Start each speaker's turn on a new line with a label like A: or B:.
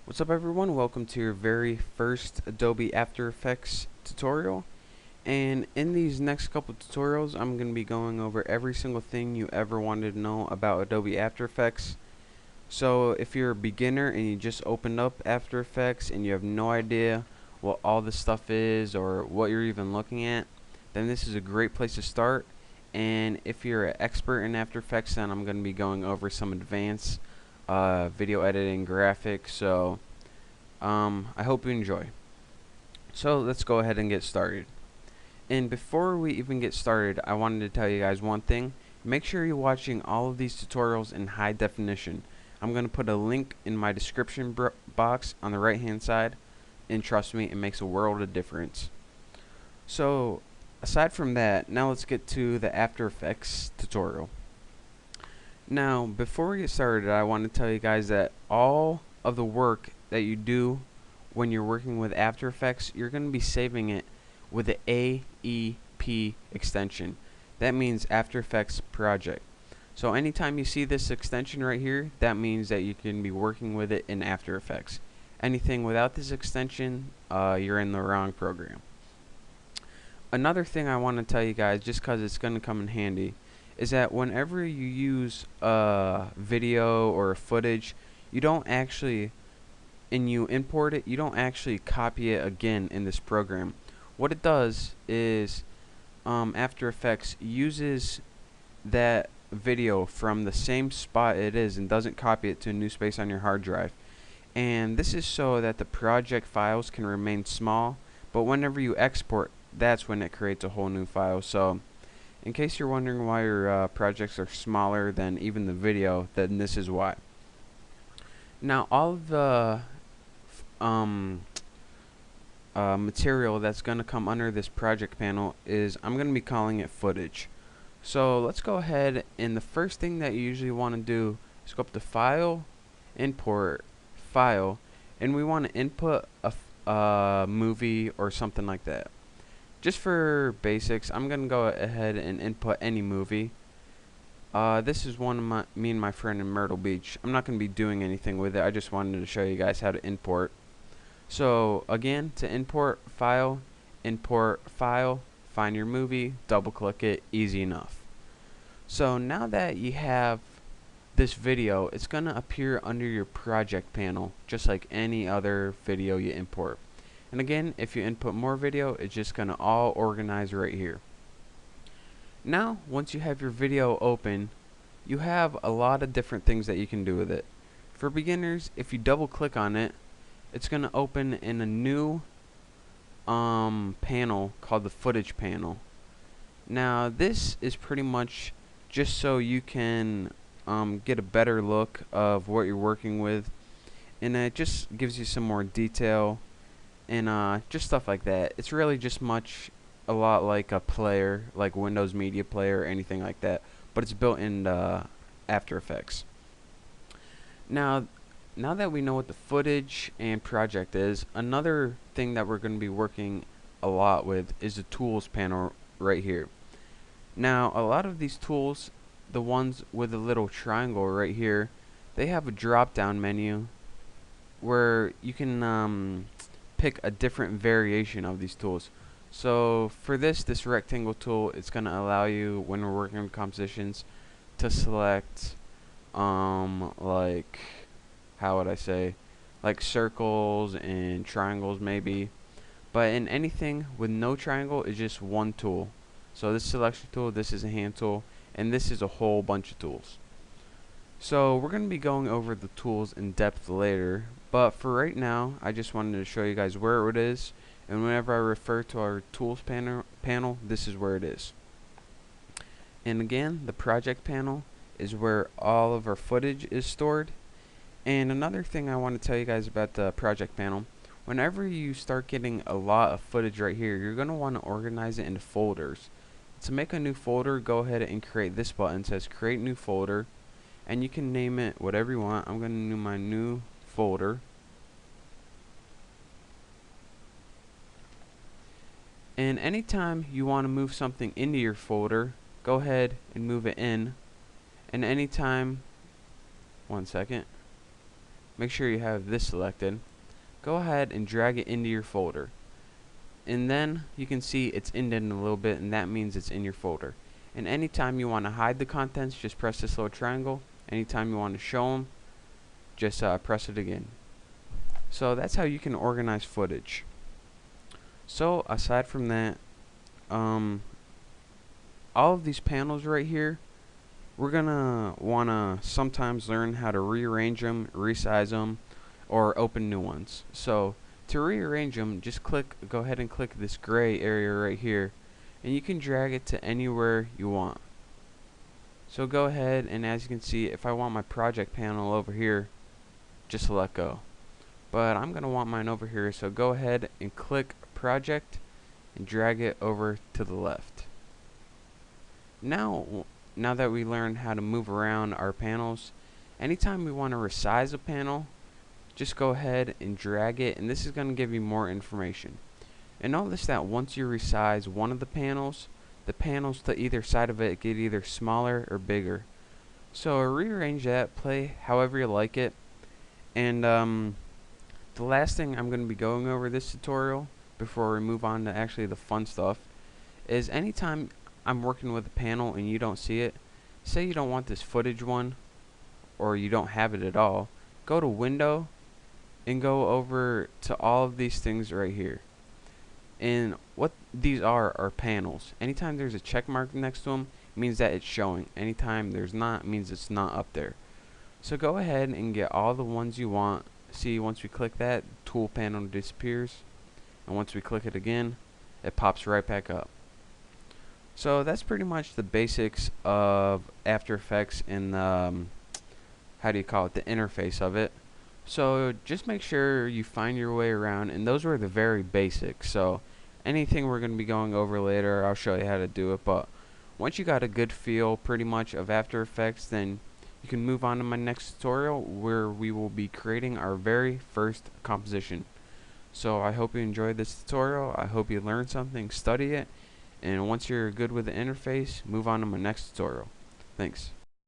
A: What's up everyone, welcome to your very first Adobe After Effects tutorial. And in these next couple tutorials I'm going to be going over every single thing you ever wanted to know about Adobe After Effects. So if you're a beginner and you just opened up After Effects and you have no idea what all this stuff is or what you're even looking at, then this is a great place to start. And if you're an expert in After Effects, then I'm going to be going over some advanced video editing graphics. So I hope you enjoy. So let's go ahead and get started. And before we even get started, I wanted to tell you guys one thing. Make sure you're watching all of these tutorials in high definition. I'm going to put a link in my description box on the right hand side, and trust me, it makes a world of difference. So aside from that, now let's get to the After Effects tutorial. Now before we get started, I want to tell you guys that all of the work that you do when you're working with After Effects, you're going to be saving it with the AEP extension. That means After Effects Project. So anytime you see this extension right here, that means that you can be working with it in After Effects. Anything without this extension, you're in the wrong program. Another thing I want to tell you guys, just because it's going to come in handy, is that whenever you use a video or a footage, you don't actually, and you import it, you don't actually copy it again in this program. What it does is After Effects uses that video from the same spot it is and doesn't copy it to a new space on your hard drive. And this is so that the project files can remain small, but whenever you export, that's when it creates a whole new file. So in case you're wondering why your projects are smaller than even the video, then this is why. Now all of the material that's going to come under this project panel is, I'm going to be calling it footage. So let's go ahead, and the first thing that you usually want to do is go up to File, Import, File, and we want to input a movie or something like that. Just for basics, I'm going to go ahead and input any movie. This is one of me and my friend in Myrtle Beach. I'm not going to be doing anything with it, I just wanted to show you guys how to import. So again, to import file, find your movie, double click it, easy enough. So now that you have this video, it's going to appear under your project panel just like any other video you import. And again, if you input more video, it's just going to all organize right here. Now once you have your video open, you have a lot of different things that you can do with it. For beginners, if you double click on it, it's going to open in a new panel called the footage panel. Now this is pretty much just so you can get a better look of what you're working with, and it just gives you some more detail and just stuff like that. It's really just a lot like a player, like Windows Media Player or anything like that, but it's built in After Effects. Now that we know what the footage and project is, another thing that we're going to be working a lot with is the tools panel right here. Now a lot of these tools, the ones with the little triangle right here, they have a drop down menu where you can pick a different variation of these tools. So for this rectangle tool, it's going to allow you, when we're working with compositions, to select like, how would I say, like circles and triangles maybe. But in anything with no triangle, it's just one tool. So this selection tool, this is a hand tool, and this is a whole bunch of tools. So we're going to be going over the tools in depth later, but for right now I just wanted to show you guys where it is, and whenever I refer to our tools panel, this is where it is. And again, the project panel is where all of our footage is stored. And another thing I want to tell you guys about the project panel, whenever you start getting a lot of footage right here, you're going to want to organize it into folders. To make a new folder, go ahead and create this button. It says create new folder, and you can name it whatever you want. I'm going to name my new folder. And anytime you want to move something into your folder, go ahead and move it in. And anytime, one second. make sure you have this selected. Go ahead and drag it into your folder. And then you can see it's indented a little bit, and that means it's in your folder. And anytime you want to hide the contents, just press this little triangle. Anytime you want to show them, just press it again. So that's how you can organize footage. So aside from that, all of these panels right here, we're gonna wanna sometimes learn how to rearrange them, resize them, or open new ones. So to rearrange them, just go ahead and click this gray area right here, and you can drag it to anywhere you want. So go ahead, and as you can see, if I want my project panel over here, just let go. But I'm gonna want mine over here, so go ahead and click project and drag it over to the left. Now that we learned how to move around our panels, anytime we want to resize a panel, just go ahead and drag it, and this is going to give you more information. And notice that once you resize one of the panels to either side of it get either smaller or bigger. So rearrange that, play however you like it. And the last thing I'm going to be going over this tutorial before we move on to actually the fun stuff is anytime I'm working with a panel and you don't see it, say you don't want this footage one, or you don't have it at all, go to Window and go over to all of these things right here. And what these are panels. Anytime there's a check mark next to them, means that it's showing. Anytime there's not, means it's not up there. So go ahead and get all the ones you want. See, once we click that, tool panel disappears, and once we click it again, it pops right back up. So that's pretty much the basics of After Effects and how do you call it, the interface of it. So just make sure you find your way around, and those were the very basics. So anything we're going to be going over later, I'll show you how to do it. But once you got a good feel pretty much of After Effects, then you can move on to my next tutorial where we will be creating our very first composition. So I hope you enjoyed this tutorial. I hope you learned something, study it, and once you're good with the interface, move on to my next tutorial. Thanks.